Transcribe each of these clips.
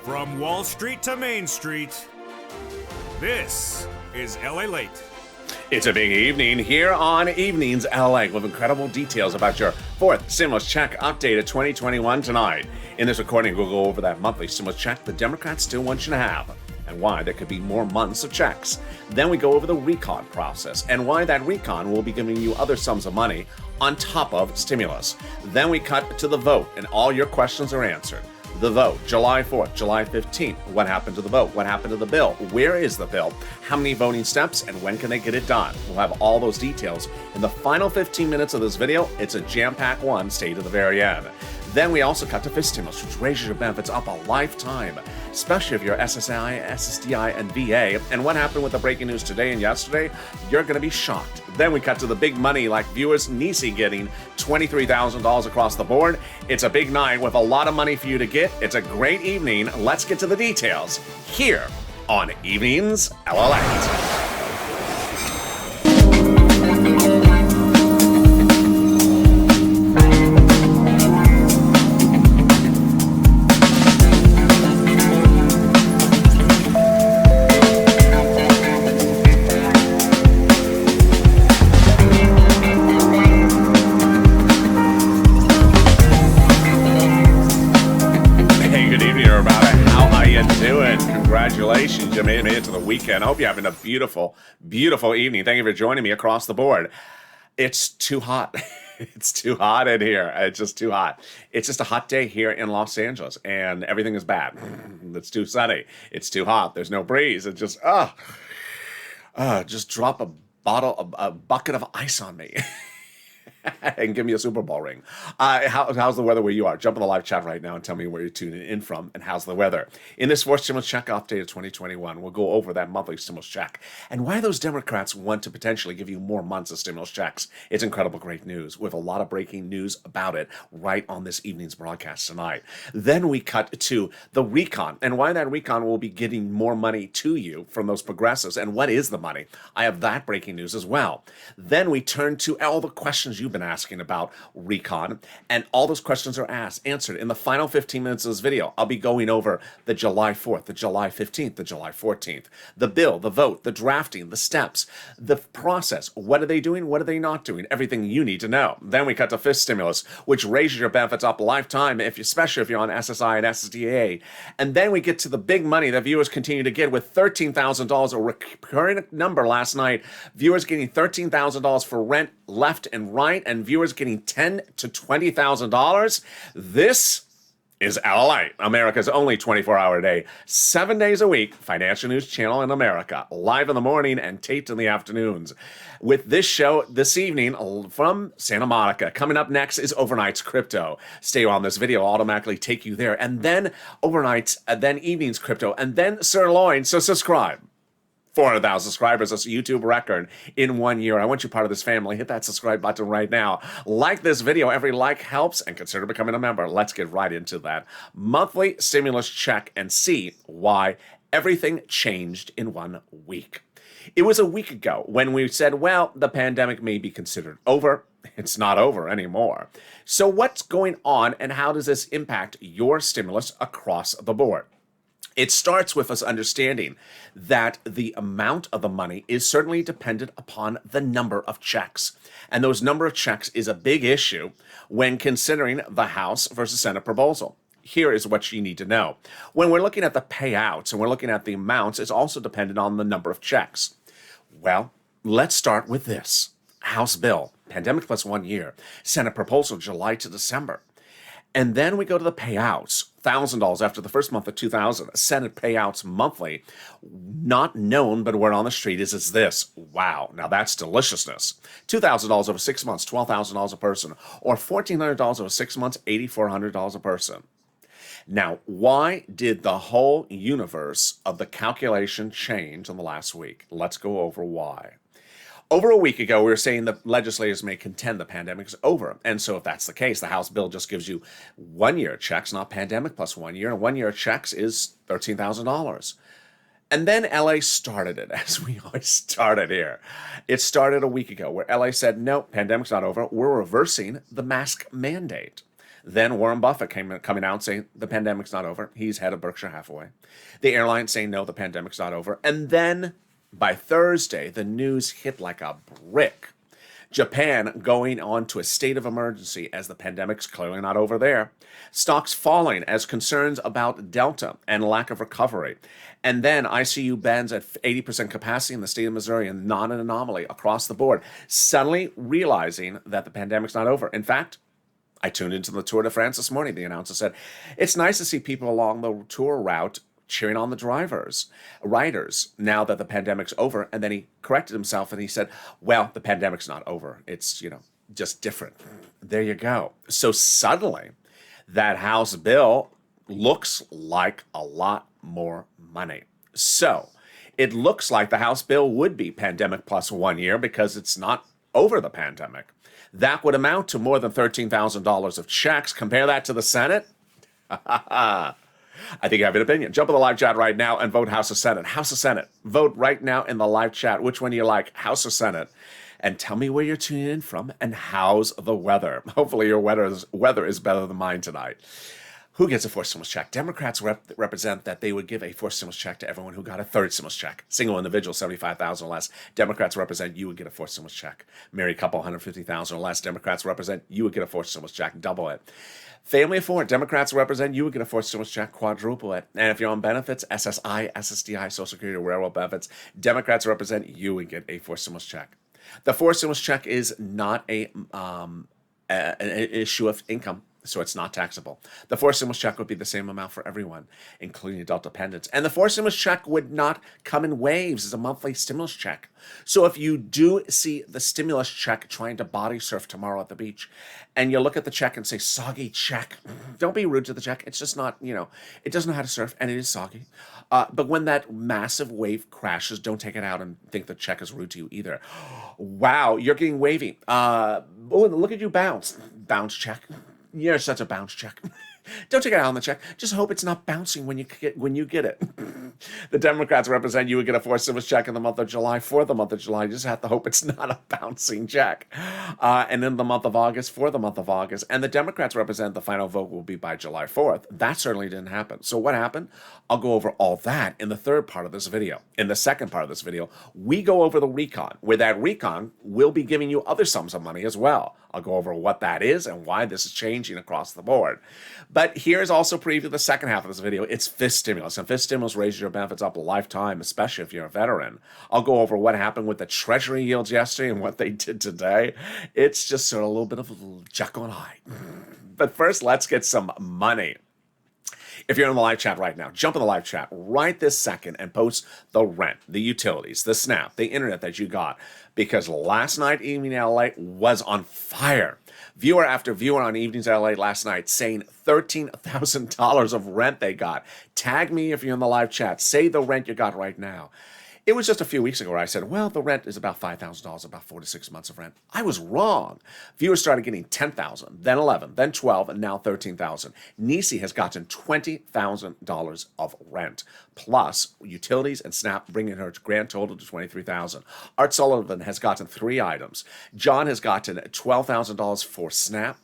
From Wall Street to Main Street, this is Lalate. It's a big evening here on Evenings LA with incredible details about your fourth stimulus check update of 2021 tonight. In this recording, we'll go over that monthly stimulus check the Democrats still want you to have and why there could be more months of checks. Then we go over the recon process and why that recon will be giving you other sums of money on top of stimulus. Then we cut to the vote and all your questions are answered. The vote, July 4th, July 15th. What happened to the vote? What happened to the bill? Where is the bill? How many voting steps? And when can they get it done? We'll have all those details in the final 15 minutes of this video. It's a jam-packed one, stay to the very end. Then we also cut to fifth stimulus, which raises your benefits up a lifetime, especially if you're SSI, SSDI, and VA. And what happened with the breaking news today and yesterday? You're going to be shocked. Then we cut to the big money, like viewers Nisi getting $23,000 across the board. It's a big night with a lot of money for you to get. It's a great evening. Let's get to the details here on Evenings Lalate. Congratulations, you made it to the weekend. I hope you're having a beautiful, beautiful evening. Thank you for joining me across the board. It's too hot. It's too hot in here. It's just too hot. It's just a hot day here in Los Angeles, and everything is bad. It's too sunny. It's too hot. There's no breeze. It's just, just drop a bucket of ice on me. And give me a Super Bowl ring. How's the weather where you are? Jump in the live chat right now and tell me where you're tuning in from and how's the weather. In this fourth stimulus check update of 2021, we'll go over that monthly stimulus check and why those Democrats want to potentially give you more months of stimulus checks. It's incredible, great news with a lot of breaking news about it right on this evening's broadcast tonight. Then we cut to the recon and why that recon will be getting more money to you from those progressives and what is the money. I have that breaking news as well. Then we turn to all the questions you've been asking about recon, and all those questions are answered in the final 15 minutes of this video. I'll be going over the July 4th, the July 15th, the July 14th, the bill, the vote, the drafting, the steps, the process. What are they doing? What are they not doing? Everything you need to know. Then we cut to fifth stimulus, which raises your benefits up a lifetime, especially if you're on SSI and SSDA. And then we get to the big money that viewers continue to get with $13,000, a recurring number last night. Viewers getting $13,000 for rent left and right, and viewers getting $10,000 to $20,000. This is Lalate, America's only 24-hour day, 7 days a week, financial news channel in America, live in the morning and taped in the afternoons. With this show this evening from Santa Monica. Coming up next is Overnight's Crypto. Stay on this video, I'll automatically take you there. And then Overnight's, then Evening's Crypto, and then Sirloin, so subscribe. 400,000 subscribers, that's a YouTube record in 1 year. I want you part of this family. Hit that subscribe button right now. Like this video. Every like helps, and consider becoming a member. Let's get right into that monthly stimulus check and see why everything changed in 1 week. It was a week ago when we said, well, the pandemic may be considered over. It's not over anymore. So what's going on, and how does this impact your stimulus across the board? It starts with us understanding that the amount of the money is certainly dependent upon the number of checks. And those number of checks is a big issue when considering the House versus Senate proposal. Here is what you need to know. When we're looking at the payouts and we're looking at the amounts, it's also dependent on the number of checks. Well, let's start with this. House bill, pandemic plus 1 year. Senate proposal, July to December. And then we go to the payouts, $1,000 after the first month of 2000. Senate payouts monthly, not known, but word on the street is this. Wow, now that's deliciousness. $2,000 over 6 months, $12,000 a person, or $1,400 over 6 months, $8,400 a person. Now, why did the whole universe of the calculation change in the last week? Let's go over why. Over a week ago, we were saying that legislators may contend the pandemic is over. And so if that's the case, the House bill just gives you 1 year checks, not pandemic plus 1 year. And 1 year checks is $13,000. And then LA started it, as we always started here. It started a week ago where LA said, no, pandemic's not over. We're reversing the mask mandate. Then Warren Buffett coming out saying the pandemic's not over. He's head of Berkshire Hathaway. The airline saying no, the pandemic's not over. And then by Thursday, the news hit like a brick. Japan going on to a state of emergency as the pandemic's clearly not over there. Stocks falling as concerns about Delta and lack of recovery. And then ICU beds at 80% capacity in the state of Missouri, and not an anomaly across the board. Suddenly realizing that the pandemic's not over. In fact, I tuned into the Tour de France this morning. The announcer said, it's nice to see people along the tour route cheering on the riders, now that the pandemic's over. And then he corrected himself and he said, well, the pandemic's not over. It's, just different. There you go. So suddenly, that House bill looks like a lot more money. So it looks like the House bill would be pandemic plus 1 year because it's not over the pandemic. That would amount to more than $13,000 of checks. Compare that to the Senate. I think you have an opinion. Jump in the live chat right now and vote House or Senate. House or Senate. Vote right now in the live chat. Which one do you like, House or Senate? And tell me where you're tuning in from and how's the weather. Hopefully your weather is better than mine tonight. Who gets a fourth stimulus check? Democrats represent that they would give a fourth stimulus check to everyone who got a third stimulus check. Single individual, $75,000 or less. Democrats represent you would get a fourth stimulus check. Married couple, $150,000 or less. Democrats represent you would get a fourth stimulus check. Double it. Family of four, Democrats represent you would get a fourth stimulus check, quadruple it. And if you're on benefits, SSI, SSDI, Social Security, railroad benefits, Democrats represent you would get a fourth stimulus check. The fourth stimulus check is not an issue of income, so it's not taxable. The fourth stimulus check would be the same amount for everyone, including adult dependents. And the fourth stimulus check would not come in waves as a monthly stimulus check. So if you do see the stimulus check trying to body surf tomorrow at the beach, and you look at the check and say, soggy check, don't be rude to the check. It's just not, it doesn't know how to surf, and it is soggy. But when that massive wave crashes, don't take it out and think the check is rude to you either. Wow, you're getting wavy. Look at you bounce. Bounce check. You're such a bounce check. Don't take it out on the check. Just hope it's not bouncing when you get it. The Democrats represent you would get a fourth stimulus check in the month of July. For the month of July, you just have to hope it's not a bouncing check. And in the month of August, for the month of August. And the Democrats represent the final vote will be by July 4th. That certainly didn't happen. So what happened? I'll go over all that in the third part of this video. In the second part of this video, we go over the recon, where that recon will be giving you other sums of money as well. I'll go over what that is and why this is changing across the board. But here's also preview the second half of this video. It's fifth stimulus, and fifth stimulus raises your benefits up a lifetime, especially if you're a veteran. I'll go over what happened with the Treasury yields yesterday and what they did today. It's just sort of a little bit of a Jekyll and Hyde. But first, let's get some money. If you're in the live chat right now, jump in the live chat right this second and post the rent, the utilities, the SNAP, the internet that you got. Because last night, Evening LA was on fire. Viewer after viewer on Evenings LA last night saying $13,000 of rent they got. Tag me if you're in the live chat. Say the rent you got right now. It was just a few weeks ago where I said, well, the rent is about $5,000, about 4 to 6 months of rent. I was wrong. Viewers started getting $10,000, then $11,000, then $12,000, and now $13,000. Nisi has gotten $20,000 of rent, plus utilities and SNAP, bringing her grand total to $23,000. Art Sullivan has gotten 3 items. John has gotten $12,000 for SNAP.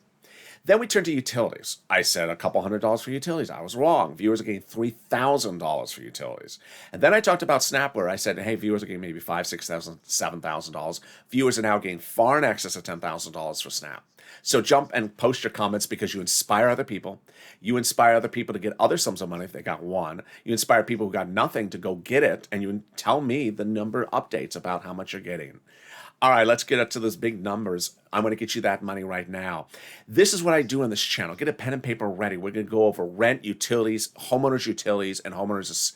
Then we turn to utilities. I said a couple $100 for utilities. I was wrong. Viewers are getting $3,000 for utilities. And then I talked about SNAP, where I said, hey, viewers are getting maybe $5,000, $6,000, $7,000. Viewers are now getting far in excess of $10,000 for SNAP. So jump and post your comments because you inspire other people. You inspire other people to get other sums of money if they got one. You inspire people who got nothing to go get it. And you tell me the number updates about how much you're getting. All right, let's get up to those big numbers. I'm going to get you that money right now. This is what I do on this channel. Get a pen and paper ready. We're going to go over rent, utilities, homeowners utilities, and homeowners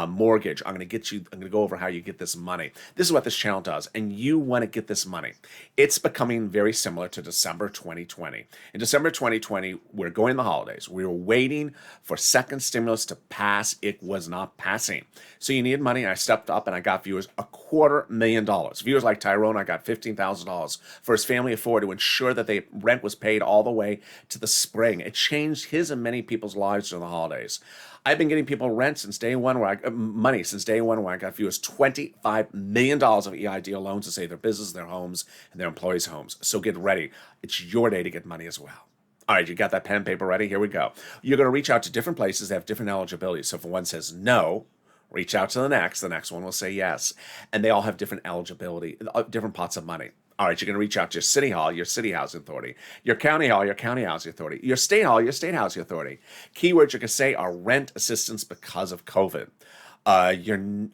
mortgage. I'm going to go over how you get this money. This is what this channel does, and you want to get this money. It's becoming very similar to December 2020. In December 2020, we're going the holidays. We were waiting for second stimulus to pass. It was not passing. So you needed money. I stepped up and I got viewers $250,000. Viewers like Tyrone, I got $15,000 for his family of 4 to ensure that the rent was paid all the way to the spring. It changed his and many people's lives during the holidays. I've been getting people rent since day one, money since day one, where I got viewers $25 million of EIDL loans to save their business, their homes, and their employees' homes. So get ready. It's your day to get money as well. All right, you got that pen and paper ready? Here we go. You're going to reach out to different places that have different eligibility. So if one says no, reach out to the next one will say yes. And they all have different eligibility, different pots of money. All right, you're going to reach out to your city hall, your city housing authority, your county hall, your county housing authority, your state hall, your state housing authority. Keywords you can say are rent assistance because of COVID,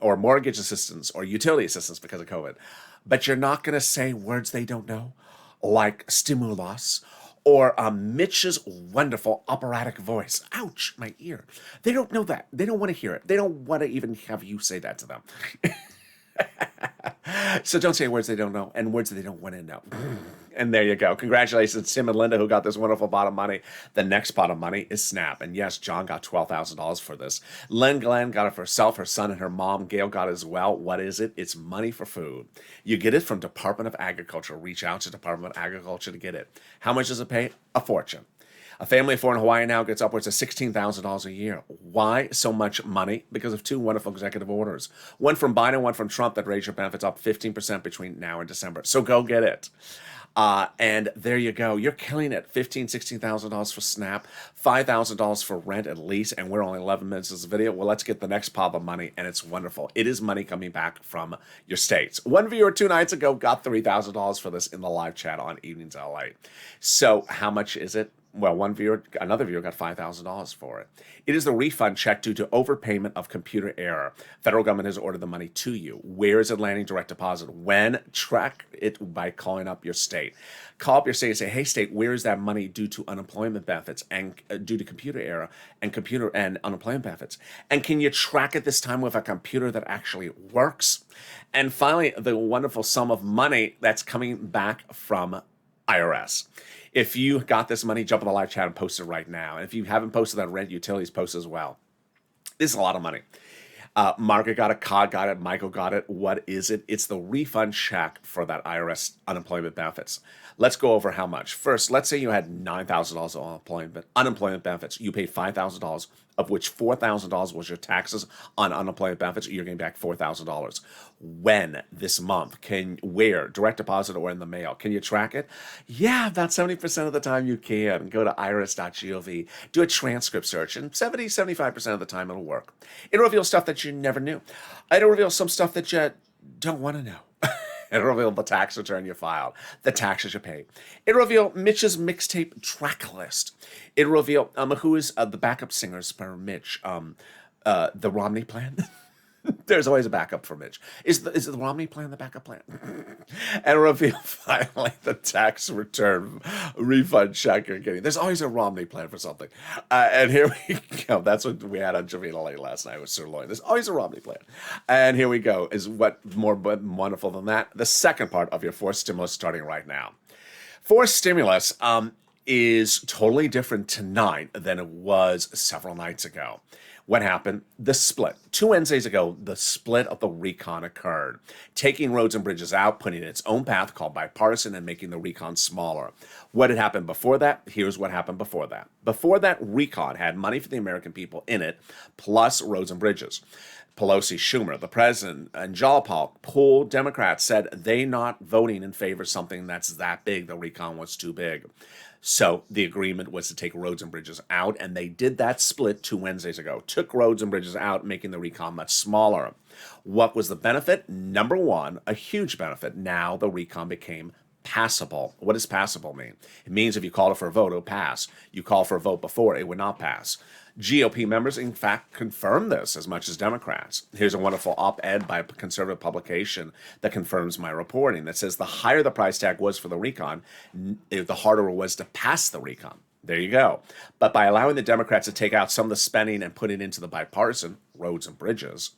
or mortgage assistance or utility assistance because of COVID. But you're not going to say words they don't know, like stimulus or Mitch's wonderful operatic voice. Ouch, my ear. They don't know that. They don't want to hear it. They don't want to even have you say that to them. So don't say words they don't know and words that they don't want to know. And there you go. Congratulations, Tim and Linda, who got this wonderful pot of money. The next pot of money is Snap. And yes, John got $12,000 for this. Glenn got it for herself, her son, and her mom. Gail got it as well. What is it? It's money for food. You get it from Department of Agriculture. Reach out to Department of Agriculture to get it. How much does it pay? A fortune. A family of four in Hawaii now gets upwards of $16,000 a year. Why so much money? Because of two wonderful executive orders. One from Biden, one from Trump that raised your benefits up 15% between now and December. So go get it. And there you go. You're killing it. $15,000, $16,000 for Snap, $5,000 for rent at least, and we're only 11 minutes of this video. Well, let's get the next pile of money, and it's wonderful. It is money coming back from your states. One viewer 2 nights ago got $3,000 for this in the live chat on Evenings LA. So how much is it? Well, another viewer got $5,000 for it. It is the refund check due to overpayment of computer error. Federal government has ordered the money to you. Where is it landing? Direct deposit. When? Track it by calling up your state. Call up your state and say, hey, state, where is that money due to unemployment benefits and due to computer error and unemployment benefits? And can you track it this time with a computer that actually works? And finally, the wonderful sum of money that's coming back from IRS. If you got this money, jump in the live chat and post it right now. And if you haven't posted that rent utilities, post as well. This is a lot of money. Margaret got it, Cod got it, Michael got it. What is it? It's the refund check for that IRS unemployment benefits. Let's go over how much. First, let's say you had $9,000 of unemployment benefits. You paid $5,000, of which $4,000 was your taxes on unemployment benefits. You're getting back $4,000. When this month? Where? Direct deposit or in the mail? Can you track it? Yeah, about 70% of the time you can. Go to irs.gov, do a transcript search, and 75% of the time it'll work. It'll reveal stuff that you never knew. It'll reveal some stuff that you don't want to know. It'll reveal the tax return you filed, the taxes you paid. It'll reveal Mitch's mixtape track list. It'll reveal who is the backup singers for Mitch, the Romney plan. There's always a backup for Mitch. Is the Romney plan the backup plan? And reveal finally the tax return refund check you're getting. There's always a Romney plan for something. And here we go. That's what we had on Javina Late last night with Sirloin. There's always a Romney plan. And here we go. Is what more wonderful than that? The second part of your forced stimulus starting right now. Forced stimulus is totally different tonight than it was several nights ago. What happened? The split. 2 Wednesdays ago, the split of the recon occurred, taking roads and bridges out, putting in its own path called bipartisan, and making the recon smaller. What had happened before that? Here's what happened before that. Before that, recon had money for the American people in it, plus roads and bridges. Pelosi, Schumer, the president, and Jalopal pulled Democrats, said they not voting in favor of something that's that big. The recon was too big. So the agreement was to take roads and bridges out, and they did that split 2 Wednesdays ago. Took roads and bridges out, making the recon much smaller. What was the benefit? Number one, a huge benefit. Now the recon became passable. What does passable mean? It means if you called it for a vote, it'll pass. You call for a vote before, it would not pass. GOP members, in fact, confirm this as much as Democrats. Here's a wonderful op-ed by a conservative publication that confirms my reporting that says the higher the price tag was for the recon, the harder it was to pass the recon. There you go. But by allowing the Democrats to take out some of the spending and put it into the bipartisan roads and bridges,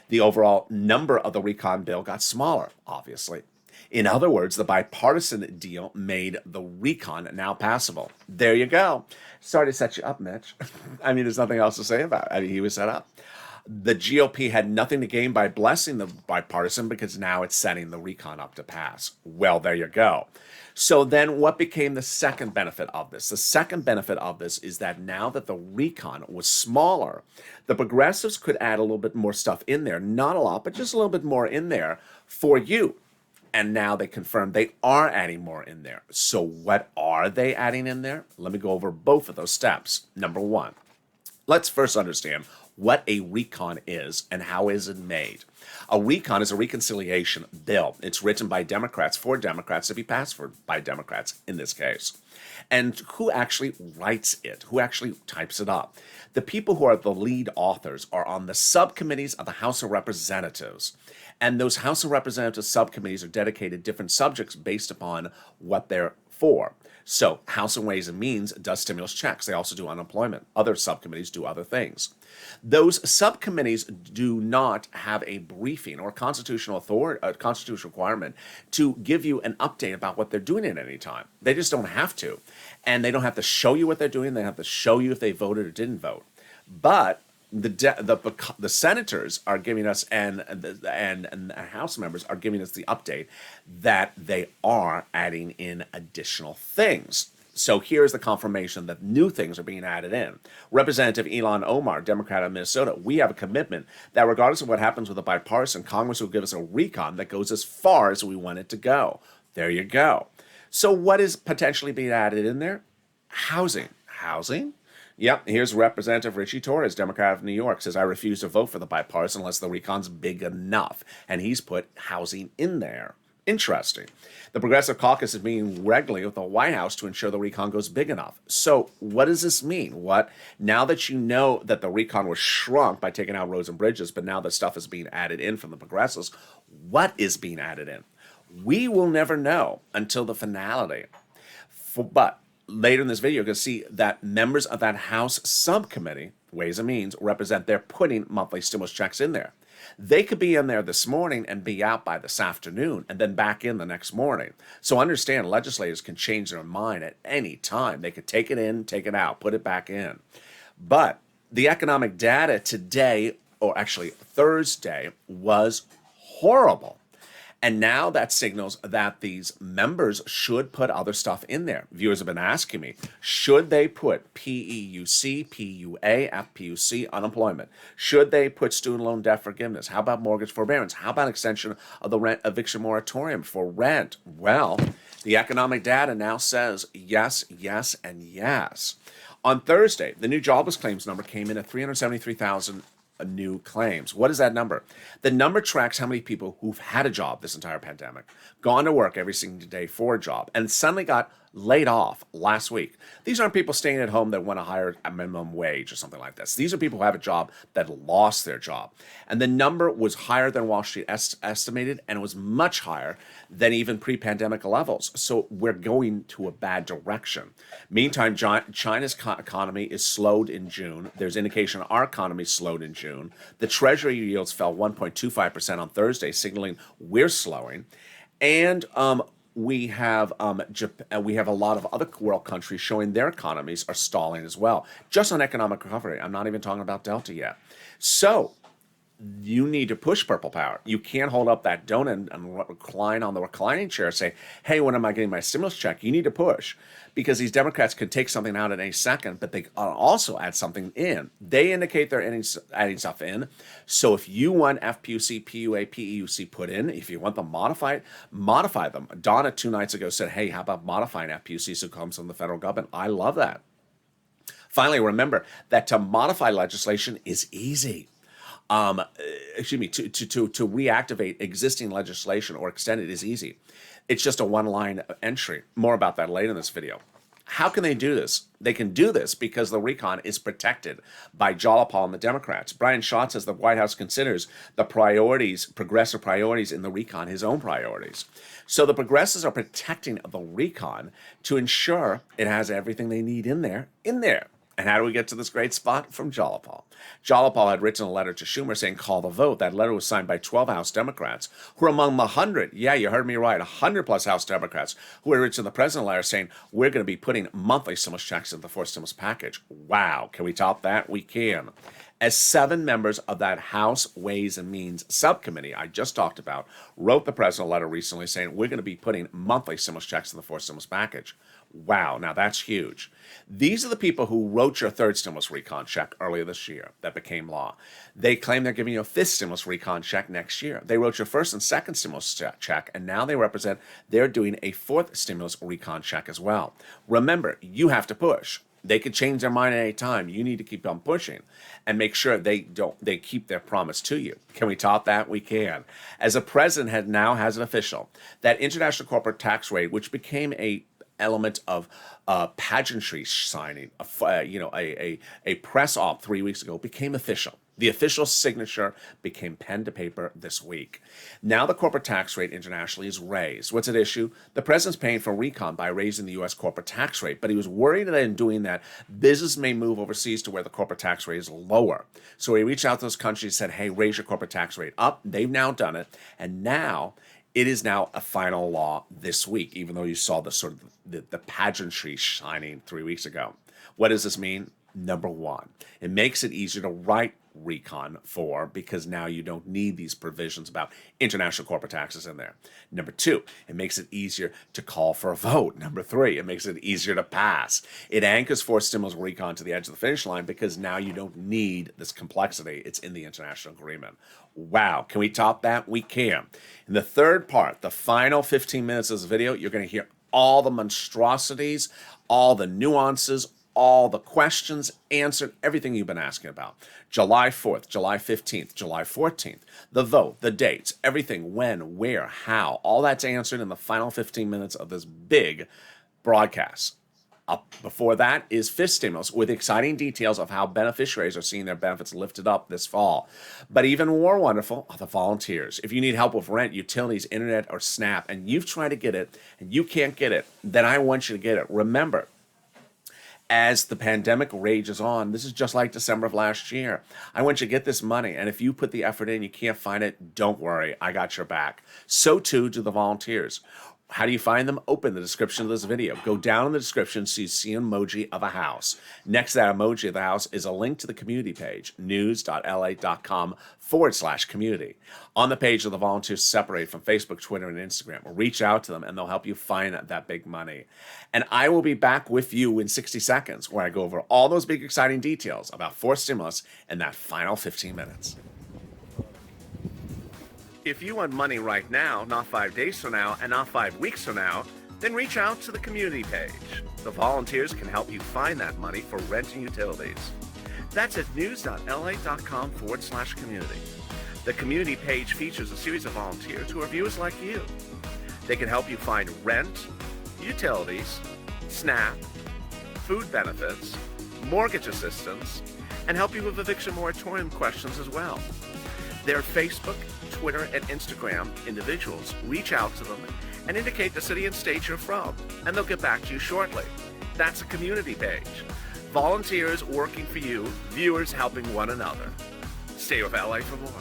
the overall number of the recon bill got smaller, obviously. In other words, the bipartisan deal made the recon now passable. There you go. Sorry to set you up, Mitch. I mean, there's nothing else to say about it. I mean, he was set up. The GOP had nothing to gain by blessing the bipartisan because now it's setting the recon up to pass. Well, there you go. So then what became the second benefit of this? The second benefit of this is that now that the recon was smaller, the progressives could add a little bit more stuff in there. Not a lot, but just a little bit more in there for you. And now they confirmed they are adding more in there. So what are they adding in there? Let me go over both of those steps. Number one, let's first understand what a recon is and how is it made. A recon is a reconciliation bill. It's written by Democrats for Democrats to be passed by Democrats in this case. And who actually writes it? Who actually types it up? The people who are the lead authors are on the subcommittees of the House of Representatives. And those House of Representatives subcommittees are dedicated to different subjects based upon what they're for. So House of Ways and Means does stimulus checks. They also do unemployment. Other subcommittees do other things. Those subcommittees do not have a briefing or constitutional authority, a constitutional requirement to give you an update about what they're doing at any time. They just don't have to. And they don't have to show you what they're doing. They have to show you if they voted or didn't vote. But the senators are giving us and House members are giving us the update that they are adding in additional things. So here's the confirmation that new things are being added in. Representative Ilhan Omar, Democrat of Minnesota, we have a commitment that regardless of what happens with a bipartisan, Congress will give us a recon that goes as far as we want it to go. There you go. So what is potentially being added in there? Housing. Housing? Yep, here's Representative Richie Torres, Democrat of New York, says, I refuse to vote for the bipartisan unless the recon's big enough. And he's put housing in there. Interesting. The Progressive Caucus is meeting regularly with the White House to ensure the recon goes big enough. So what does this mean? Now that you know that the recon was shrunk by taking out roads and bridges, but now the stuff is being added in from the progressives, what is being added in? We will never know until the finality. But later in this video, you're going to see that members of that House subcommittee, Ways and Means, represent they're putting monthly stimulus checks in there. They could be in there this morning and be out by this afternoon and then back in the next morning. So understand, legislators can change their mind at any time. They could take it in, take it out, put it back in. But the economic data today, or actually Thursday, was horrible. And now that signals that these members should put other stuff in there. Viewers have been asking me, should they put PEUC, PUA, FPUC, unemployment? Should they put student loan debt forgiveness? How about mortgage forbearance? How about extension of the rent eviction moratorium for rent? Well, the economic data now says yes, yes, and yes. On Thursday, the new jobless claims number came in at 373,000 new claims. What is that number? The number tracks how many people who've had a job this entire pandemic, gone to work every single day for a job, and suddenly got laid off last week. These aren't people staying at home that want to hire a minimum wage or something like this. These are people who have a job that lost their job. And the number was higher than Wall Street estimated, and it was much higher than even pre-pandemic levels. So we're going to a bad direction. Meantime, China's economy is slowed in June. There's indication our economy slowed in June. The Treasury yields fell 1.25% on Thursday, signaling we're slowing. And we have a lot of other world countries showing their economies are stalling as well, just on economic recovery. I'm not even talking about Delta yet. So you need to push purple power. You can't hold up that donut and recline on the reclining chair and say, hey, when am I getting my stimulus check? You need to push, because these Democrats could take something out in a second, but they also add something in. They indicate they're adding stuff in. So if you want FPUC, PUA, PEUC put in, if you want them modified, modify them. Donna 2 nights ago said, hey, how about modifying FPUC so it comes from the federal government? I love that. Finally, remember that to modify legislation is easy. To reactivate existing legislation or extend it is easy. It's just a one-line entry. More about that later in this video. How can they do this? They can do this because the recon is protected by Jalopal and the Democrats. Brian Schatz says the White House considers the progressive priorities in the recon his own priorities. So the progressives are protecting the recon to ensure it has everything they need in there. And how do we get to this great spot? From Jalopal. Jalopal had written a letter to Schumer saying, call the vote. That letter was signed by 12 House Democrats, who are among the 100, yeah, you heard me right, 100 plus House Democrats, who had written the president a letter saying, we're going to be putting monthly stimulus checks into the fourth stimulus package. Wow, can we top that? We can. As 7 members of that House Ways and Means subcommittee I just talked about wrote the president a letter recently saying, we're going to be putting monthly stimulus checks in the fourth stimulus package. Wow, now that's huge. These are the people who wrote your third stimulus recon check earlier this year that became law. They claim they're giving you a fifth stimulus recon check next year. They wrote your first and second stimulus check, and now they represent they're doing a fourth stimulus recon check as well. Remember, you have to push. They could change their mind at any time. You need to keep on pushing and make sure they keep their promise to you. Can we top that? We can. As the president now has it official, that international corporate tax rate, which became a element of pageantry signing, a press op 3 weeks ago, became official. The official signature became pen to paper this week. Now the corporate tax rate internationally is raised. What's at issue? The president's paying for recon by raising the U.S. corporate tax rate, but he was worried that in doing that, business may move overseas to where the corporate tax rate is lower. So he reached out to those countries and said, hey, raise your corporate tax rate up. They've now done it, and now it is now a final law this week, even though you saw the pageantry shining 3 weeks ago. What does this mean? Number one, it makes it easier to write recon for because now you don't need these provisions about international corporate taxes in there. Number two, it makes it easier to call for a vote. Number three, it makes it easier to pass. It anchors fourth stimulus recon to the edge of the finish line because now you don't need this complexity. It's in the international agreement. Wow, can we top that? We can. In the third part, the final 15 minutes of this video, you're going to hear all the monstrosities, all the nuances, all the questions answered, everything you've been asking about. July 4th, July 15th, July 14th, the vote, the dates, everything, when, where, how, all that's answered in the final 15 minutes of this big broadcast. Up before that is fifth stimulus with exciting details of how beneficiaries are seeing their benefits lifted up this fall. But even more wonderful are the volunteers. If you need help with rent, utilities, internet, or SNAP, and you've tried to get it and you can't get it, then I want you to get it. Remember, as the pandemic rages on, this is just like December of last year. I want you to get this money, and if you put the effort in, you can't find it, don't worry, I got your back. So too do the volunteers. How do you find them? Open the description of this video. Go down in the description so you see an emoji of a house. Next to that emoji of the house is a link to the community page, news.lalate.com/community. On the page, of the volunteers separated from Facebook, Twitter, and Instagram. Reach out to them, and they'll help you find that big money. And I will be back with you in 60 seconds, where I go over all those big, exciting details about fourth stimulus in that final 15 minutes. If you want money right now, not 5 days from now, and not 5 weeks from now, then reach out to the community page. The volunteers can help you find that money for rent and utilities. That's at news.lalate.com/community. The community page features a series of volunteers who are viewers like you. They can help you find rent, utilities, SNAP, food benefits, mortgage assistance, and help you with eviction moratorium questions as well. Their Facebook, Twitter, and Instagram individuals reach out to them and indicate the city and state you're from, and they'll get back to you shortly. That's a community page. Volunteers working for you, viewers helping one another. Stay with LA for more.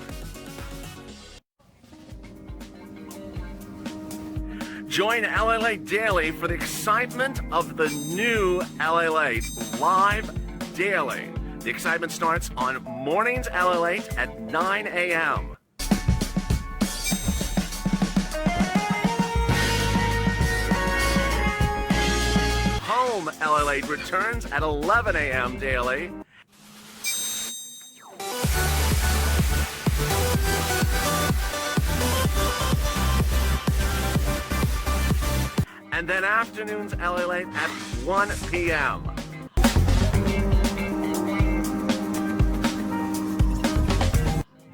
Join Lalate Daily for the excitement of the new Lalate live daily. The excitement starts on mornings Lalate at 9 a.m. Home Lalate returns at 11 a.m. daily. And then afternoons Lalate at 1 p.m.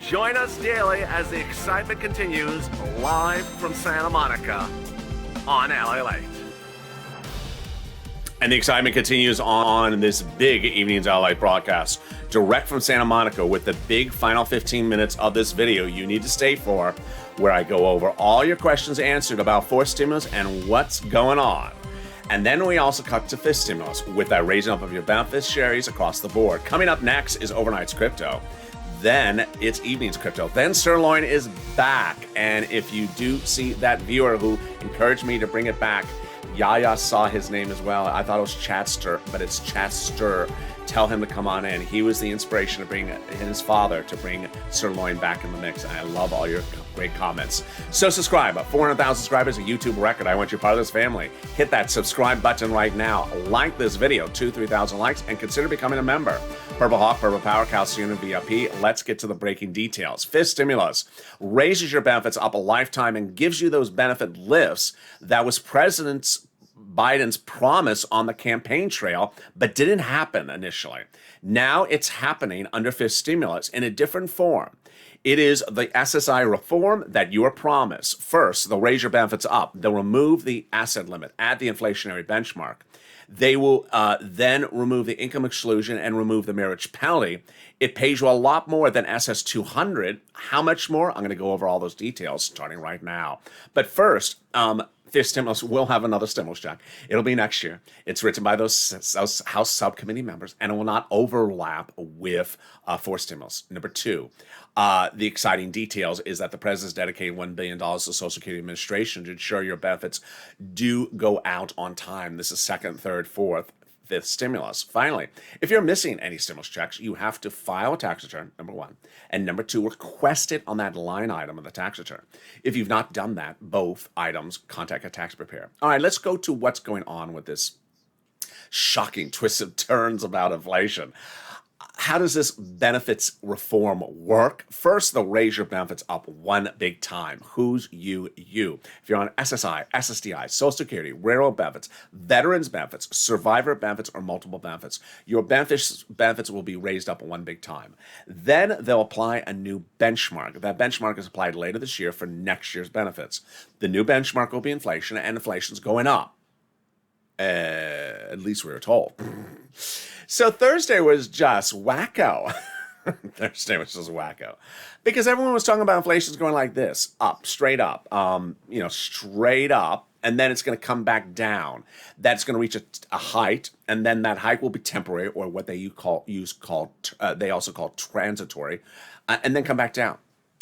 Join us daily as the excitement continues live from Santa Monica on Lalate. And the excitement continues on this big Evenings Lalate broadcast, direct from Santa Monica, with the big final 15 minutes of this video you need to stay for, where I go over all your questions answered about fourth stimulus and what's going on. And then we also cut to fifth stimulus with that raising up of your beneficiaries across the board. Coming up next is Overnight's Crypto. Then it's Evening's Crypto. Then Sirloin is back. And if you do see that viewer who encouraged me to bring it back, Yaya saw his name as well. I thought it was Chatster, but it's Chatster. tell him to come on in. He was the inspiration to bring his father to bring sirloin back in the mix. And I love all your great comments. So subscribe. 400,000 subscribers, a YouTube record. I want you part of this family. Hit that subscribe button right now. Like this video, 3,000 likes, and consider becoming a member. Purple Hawk, Purple Power, Calcium, and VIP. Let's get to the breaking details. Fifth stimulus raises your benefits up a lifetime and gives you those benefit lifts that was President Biden's promise on the campaign trail, but didn't happen initially. Now it's happening under fifth stimulus in a different form. It is the SSI reform that you were promised. First, they'll raise your benefits up. They'll remove the asset limit, add the inflationary benchmark. They will then remove the income exclusion and remove the marriage penalty. It pays you a lot more than SS 200. How much more? I'm going to go over all those details starting right now. But first, this stimulus will have another stimulus check. It'll be next year. It's written by those House subcommittee members, and it will not overlap with fourth stimulus. Number two, the exciting details is that the president's dedicated $1 billion to Social Security Administration to ensure your benefits do go out on time. This is second, third, fourth, fifth stimulus. Finally, if you're missing any stimulus checks, you have to file a tax return, number one. And number two, request it on that line item of the tax return. If you've not done that, both items, contact a tax preparer. All right, let's go to what's going on with this shocking twist of turns about inflation. How does this benefits reform work? First, they'll raise your benefits up one big time. Who's you? You. If you're on SSI, SSDI, Social Security, railroad benefits, veterans benefits, survivor benefits, or multiple benefits, your benefits will be raised up one big time. Then they'll apply a new benchmark. That benchmark is applied later this year for next year's benefits. The new benchmark will be inflation, and inflation's going up. At least we were told. So Thursday was just wacko. Thursday was just wacko. Because everyone was talking about inflation's going like this, up, straight up, straight up, and then it's going to come back down. That's going to reach a height, and then that height will be temporary, or what they they also call transitory, and then come back down.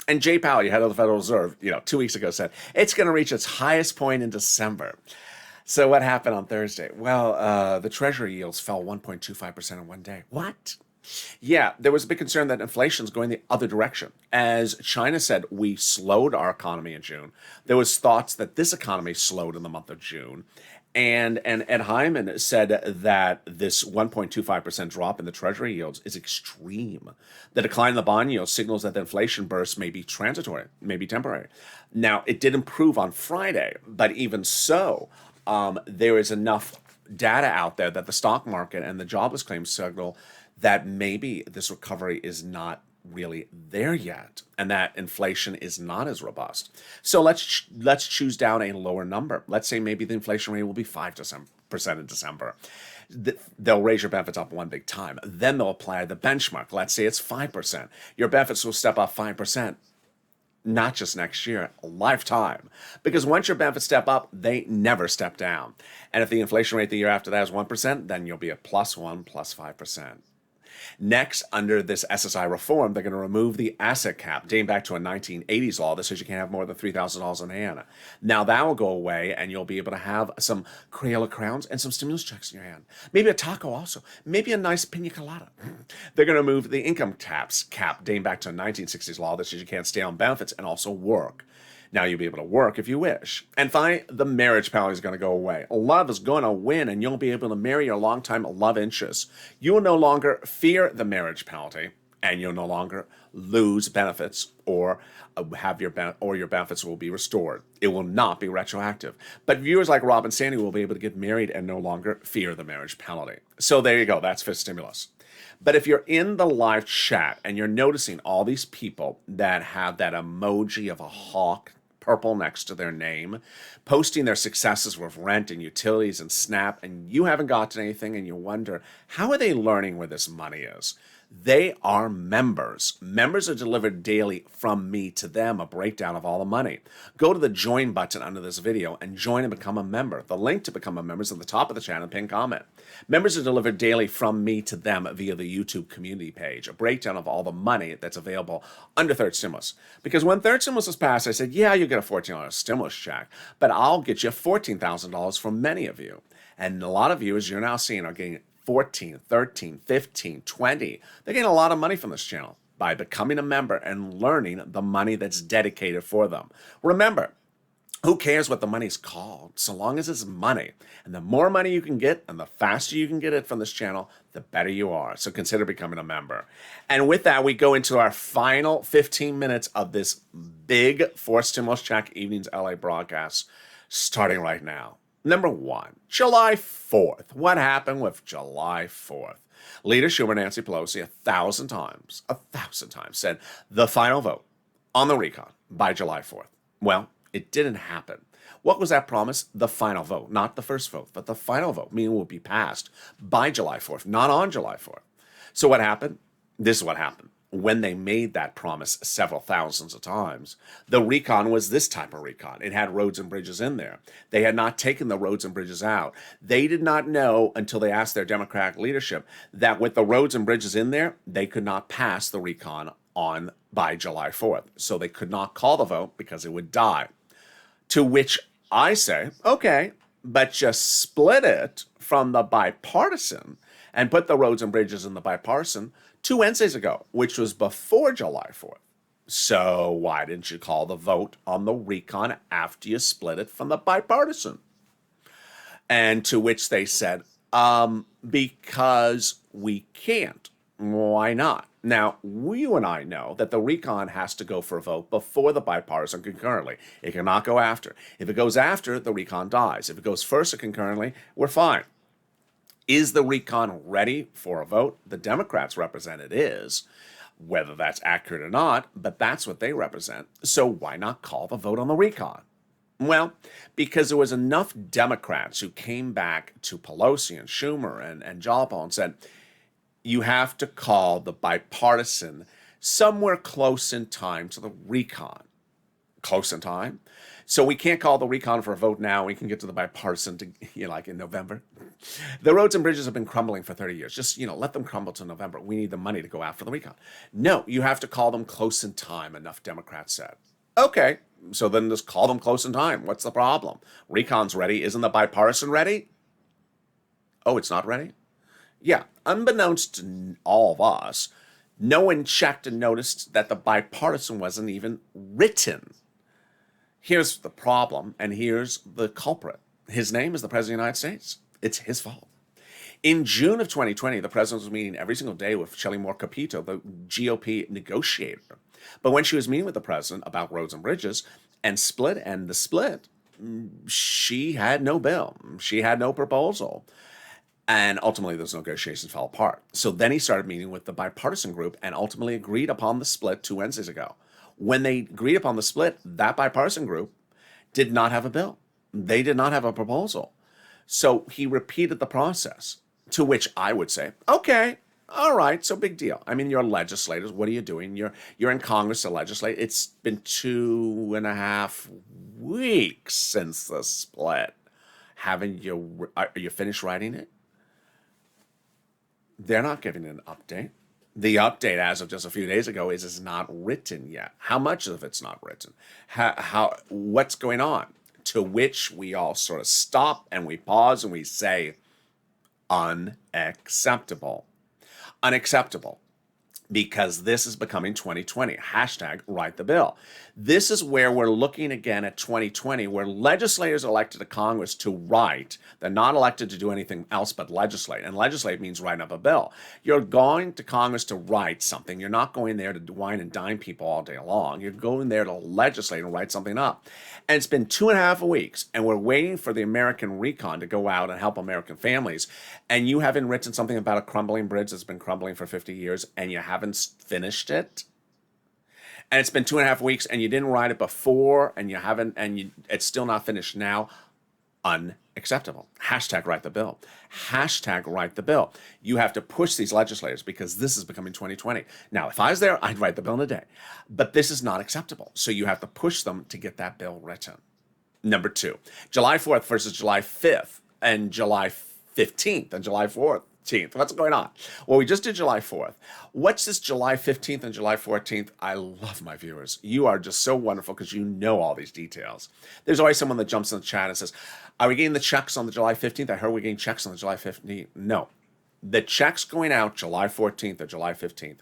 And Jay Powell, head of the Federal Reserve, 2 weeks ago said, it's going to reach its highest point in December. So what happened on Thursday? Well, the Treasury yields fell 1.25% in one day. What? Yeah, there was a big concern that inflation's going the other direction. As China said, we slowed our economy in June. There was thoughts that this economy slowed in the month of June. And Ed Hyman said that this 1.25% drop in the Treasury yields is extreme. The decline in the bond yield signals that the inflation burst may be transitory, may be temporary. Now, it did improve on Friday, but even so, there is enough data out there that the stock market and the jobless claims signal that maybe this recovery is not really there yet, and that inflation is not as robust. So let's choose down a lower number. Let's say maybe the inflation rate will be 5% in December. They'll raise your benefits up one big time. Then they'll apply the benchmark. Let's say it's 5%. Your benefits will step up 5%. Not just next year, a lifetime. Because once your benefits step up, they never step down. And if the inflation rate the year after that is 1%, then you'll be at +1, +5%. Next, under this SSI reform, they're going to remove the asset cap, dating back to a 1980s law that says you can't have more than $3,000 in hand. Now that will go away, and you'll be able to have some Crayola crowns and some stimulus checks in your hand. Maybe a taco also. Maybe a nice pina colada. They're going to remove the income tax cap, dating back to a 1960s law that says you can't stay on benefits and also work. Now you'll be able to work if you wish. And finally, the marriage penalty is going to go away. Love is going to win, and you'll be able to marry your longtime love interest. You will no longer fear the marriage penalty, and you'll no longer lose benefits or your benefits will be restored. It will not be retroactive. But viewers like Rob and Sandy will be able to get married and no longer fear the marriage penalty. So there you go. That's fifth stimulus. But if you're in the live chat and you're noticing all these people that have that emoji of a hawk purple next to their name, posting their successes with rent and utilities and SNAP, and you haven't gotten anything and you wonder, how are they learning where this money is? They are members. Members are delivered daily from me to them, a breakdown of all the money. Go to the join button under this video and join and become a member. The link to become a member is at the top of the channel, pinned comment. Members are delivered daily from me to them via the YouTube community page, a breakdown of all the money that's available under third stimulus. Because when third stimulus was passed, I said, yeah, you get a $14 stimulus check, but I'll get you $14,000 from many of you. And a lot of you, as you're now seeing, are getting 14, 13, 15, 20. They gain a lot of money from this channel by becoming a member and learning the money that's dedicated for them. Remember, who cares what the money's called, so long as it's money? And the more money you can get and the faster you can get it from this channel, the better you are. So consider becoming a member. And with that, we go into our final 15 minutes of this big Fourth Stimulus Check Evenings LA broadcast, starting right now. Number 1, July 4th. What happened with July 4th? Leader Schumer, Nancy Pelosi, 1,000 times said the final vote on the recon by July 4th. Well, it didn't happen. What was that promise? The final vote, not the first vote, but the final vote, meaning it will be passed by July 4th, not on July 4th. So what happened? This is what happened. When they made that promise several thousands of times, the recon was this type of recon. It had roads and bridges in there. They had not taken the roads and bridges out. They did not know until they asked their Democratic leadership that with the roads and bridges in there, they could not pass the recon on by July 4th. So they could not call the vote because it would die. To which I say, okay, but just split it from the bipartisan and put the roads and bridges in the bipartisan 2 Wednesdays ago, which was before July 4th. So why didn't you call the vote on the recon after you split it from the bipartisan? And to which they said, because we can't. Why not? Now, you and I know that the recon has to go for a vote before the bipartisan concurrently. It cannot go after. If it goes after, the recon dies. If it goes first or concurrently, we're fine. Is the recon ready for a vote? The Democrats represent it is, whether that's accurate or not, but that's what they represent. So why not call the vote on the recon? Well, because there was enough Democrats who came back to Pelosi and Schumer and Jolly and said, you have to call the bipartisan somewhere close in time to the recon. Close in time? So we can't call the recon for a vote now. We can get to the bipartisan to, like in November. The roads and bridges have been crumbling for 30 years. Just, let them crumble to November. We need the money to go after the recon. No, you have to call them close in time, enough Democrats said. Okay, so then just call them close in time. What's the problem? Recon's ready. Isn't the bipartisan ready? Oh, it's not ready? Yeah, unbeknownst to all of us, no one checked and noticed that the bipartisan wasn't even written. Here's the problem, and here's the culprit. His name is the President of the United States. It's his fault. In June of 2020, the president was meeting every single day with Shelley Moore Capito, the GOP negotiator. But when she was meeting with the president about roads and bridges and the split, she had no bill. She had no proposal. And ultimately, those negotiations fell apart. So then he started meeting with the bipartisan group and ultimately agreed upon the split 2 Wednesdays ago. When they agreed upon the split, that bipartisan group did not have a bill. They did not have a proposal. So he repeated the process, to which I would say, okay, all right, so big deal. I mean, you're legislators. What are you doing? You're in Congress to legislate. It's been 2.5 weeks since the split. Are you finished writing it? They're not giving an update. The update, as of just a few days ago, is not written yet. How much of it's not written? What's going on? To which we all sort of stop and we pause and we say, unacceptable. Unacceptable. Because this is becoming 2020. Hashtag write the bill. This is where we're looking again at 2020, where legislators elected to Congress to write. They're not elected to do anything else but legislate. And legislate means writing up a bill. You're going to Congress to write something. You're not going there to wine and dine people all day long. You're going there to legislate and write something up. And it's been 2.5 weeks, and we're waiting for the American recon to go out and help American families. And you haven't written something about a crumbling bridge that's been crumbling for 50 years, and you haven't finished it. And it's been 2.5 weeks, and you didn't write it before, and you haven't, it's still not finished now. Unacceptable. Hashtag write the bill. Hashtag write the bill. You have to push these legislators because this is becoming 2020. Now, if I was there, I'd write the bill in a day. But this is not acceptable. So you have to push them to get that bill written. Number 2, July 4th versus July 5th and July 15th and July 14th. What's going on? Well, we just did July 4th. What's this July 15th and July 14th? I love my viewers. You are just so wonderful because you know all these details. There's always someone that jumps in the chat and says, are we getting the checks on the July 15th? I heard we getting checks on the July 15th. No. The checks going out July 14th or July 15th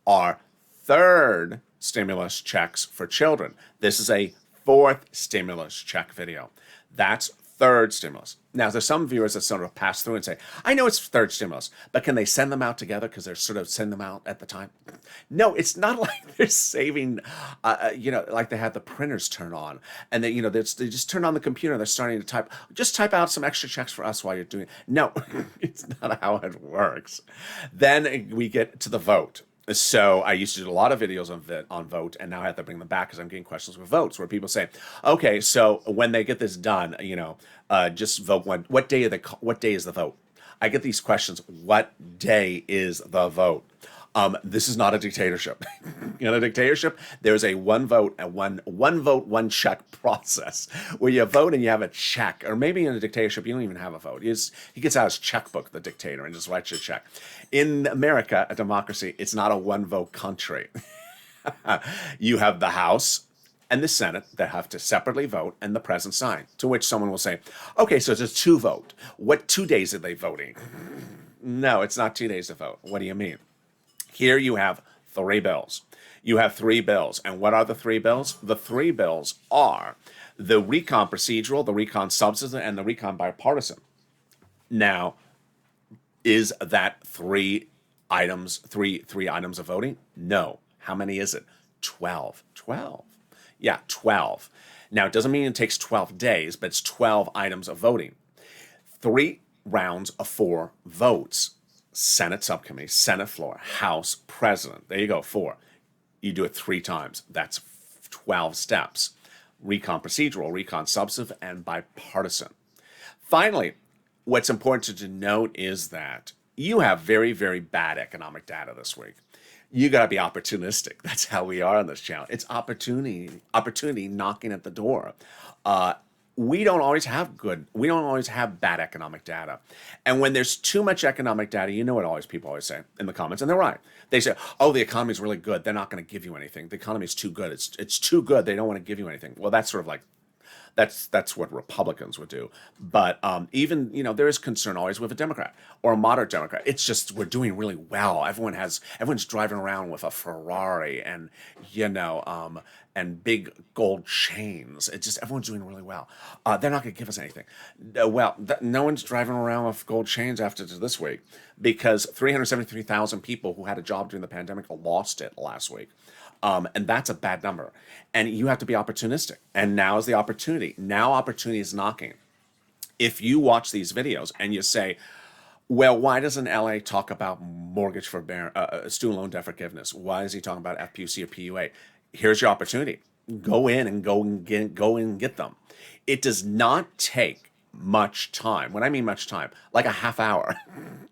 are third stimulus checks for children. This is a fourth stimulus check video. That's third stimulus. Now, there's some viewers that sort of pass through and say, I know it's third stimulus, but can they send them out together because they're sort of send them out at the time? No, it's not like they're saving, like they had the printers turn on and they just turn on the computer and they're starting to type, just type out some extra checks for us while you're doing it. No, it's not how it works. Then we get to the vote. So I used to do a lot of videos on vote, and now I have to bring them back because I'm getting questions with votes where people say, okay, so when they get this done, just vote what day is the vote? I get these questions, what day is the vote? This is not a dictatorship. In a dictatorship, there's a one vote, one check process where you vote and you have a check. Or maybe in a dictatorship, you don't even have a vote. He gets out his checkbook, the dictator, and just writes you a check. In America, a democracy, it's not a one vote country. You have the House and the Senate that have to separately vote and the president sign, to which someone will say, okay, so it's a two vote. What 2 days are they voting? No, it's not 2 days to vote. What do you mean? Here you have three bills. You have three bills. And what are the three bills? The three bills are the recon procedural, the recon substantive, and the recon bipartisan. Now, is that three items of voting? No. How many is it? 12. 12. Yeah, 12. Now, it doesn't mean it takes 12 days, but it's 12 items of voting. 3 rounds of 4 votes. Senate subcommittee, Senate floor, House, President. There you go, 4. You do it 3 times. That's 12 steps. Recon procedural, recon substantive, and bipartisan. Finally, what's important to note is that you have very, very bad economic data this week. You got to be opportunistic. That's how we are on this channel. It's opportunity knocking at the door. We don't always have bad economic data. And when there's too much economic data, you know what people always say in the comments, and they're right. They say, oh, the economy is really good. They're not going to give you anything. The economy is too good. It's too good. They don't want to give you anything. Well, that's sort of like, that's what Republicans would do. But even, there is concern always with a Democrat or a moderate Democrat. It's just, we're doing really well. Everyone's driving around with a Ferrari and, and big gold chains. It's just, everyone's doing really well. They're not going to give us anything. No one's driving around with gold chains after this week because 373,000 people who had a job during the pandemic lost it last week. And that's a bad number. And you have to be opportunistic. And now is the opportunity. Now opportunity is knocking. If you watch these videos and you say, well, why doesn't LA talk about mortgage student loan debt forgiveness? Why is he talking about FPUC or PUA? Here's your opportunity. Go in and go and get them. It does not take much time. When I mean much time, like a half hour,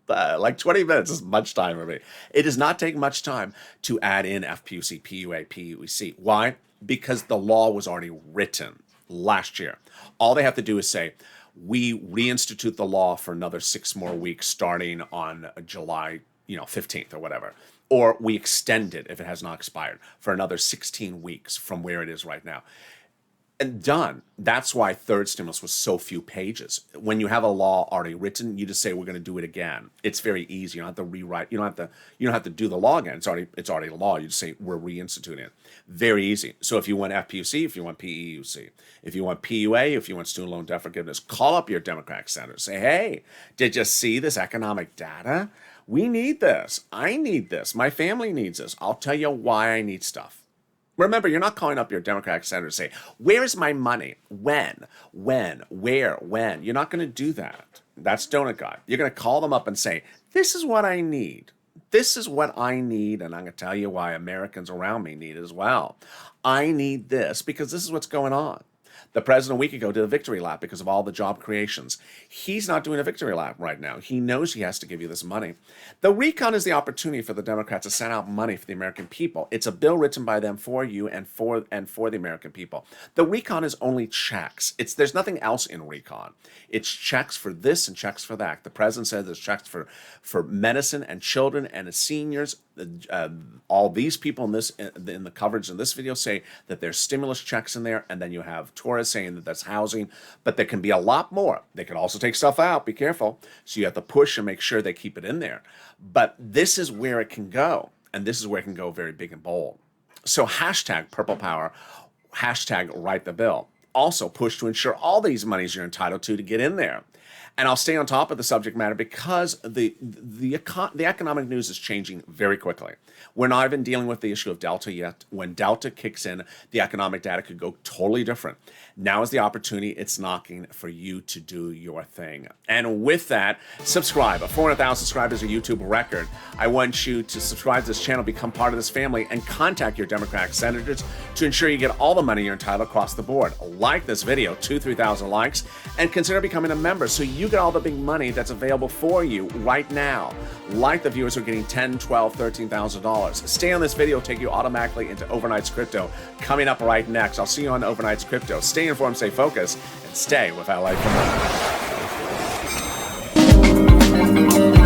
like 20 minutes is much time for me. It does not take much time to add in FPUC, PUA, PUC. Why? Because the law was already written last year. All they have to do is say, we reinstitute the law for another 6 more weeks starting on July 15th or whatever. Or we extend it, if it has not expired, for another 16 weeks from where it is right now. And done. That's why third stimulus was so few pages. When you have a law already written, you just say we're going to do it again. It's very easy. You don't have to rewrite. You don't have to do the law again. It's already law. You just say we're reinstituting it. Very easy. So if you want FPUC, if you want PEUC, if you want PUA, if you want student loan debt forgiveness, call up your Democratic senators. Say, hey, did you see this economic data? We need this. I need this. My family needs this. I'll tell you why I need stuff. Remember, you're not calling up your Democratic senator to say, where is my money? When? Where? When? You're not going to do that. That's Donut Guy. You're going to call them up and say, this is what I need. This is what I need, and I'm going to tell you why Americans around me need it as well. I need this because this is what's going on. The president a week ago did a victory lap because of all the job creations. He's not doing a victory lap right now. He knows he has to give you this money. The recon is the opportunity for the Democrats to send out money for the American people. It's a bill written by them for you and for the American people. The recon is only checks. There's nothing else in recon. It's checks for this and checks for that. The president said there's checks for medicine and children and seniors. All these people in the coverage in this video say that there's stimulus checks in there, and then you have Court is saying that that's housing, but there can be a lot more. They can also take stuff out. Be careful. So you have to push and make sure they keep it in there. But this is where it can go, and this is where it can go very big and bold. So hashtag Purple Power, hashtag Write the Bill. Also push to ensure all these monies you're entitled to get in there. And I'll stay on top of the subject matter because the economic news is changing very quickly. We're not even dealing with the issue of Delta yet. When Delta kicks in, the economic data could go totally different. Now is the opportunity. It's knocking for you to do your thing. And with that, subscribe. 400,000 subscribers is a YouTube record. I want you to subscribe to this channel, become part of this family, and contact your Democratic senators to ensure you get all the money you're entitled across the board. Like this video, 2,000-3,000 likes, and consider becoming a member so you get all the big money that's available for you right now. Like the viewers who are getting $10,000, $12,000, $13,000. Stay on this video, take you automatically into Overnight's Crypto. Coming up right next. I'll see you on Overnight's Crypto. Stay informed, stay focused, and stay with LA for more.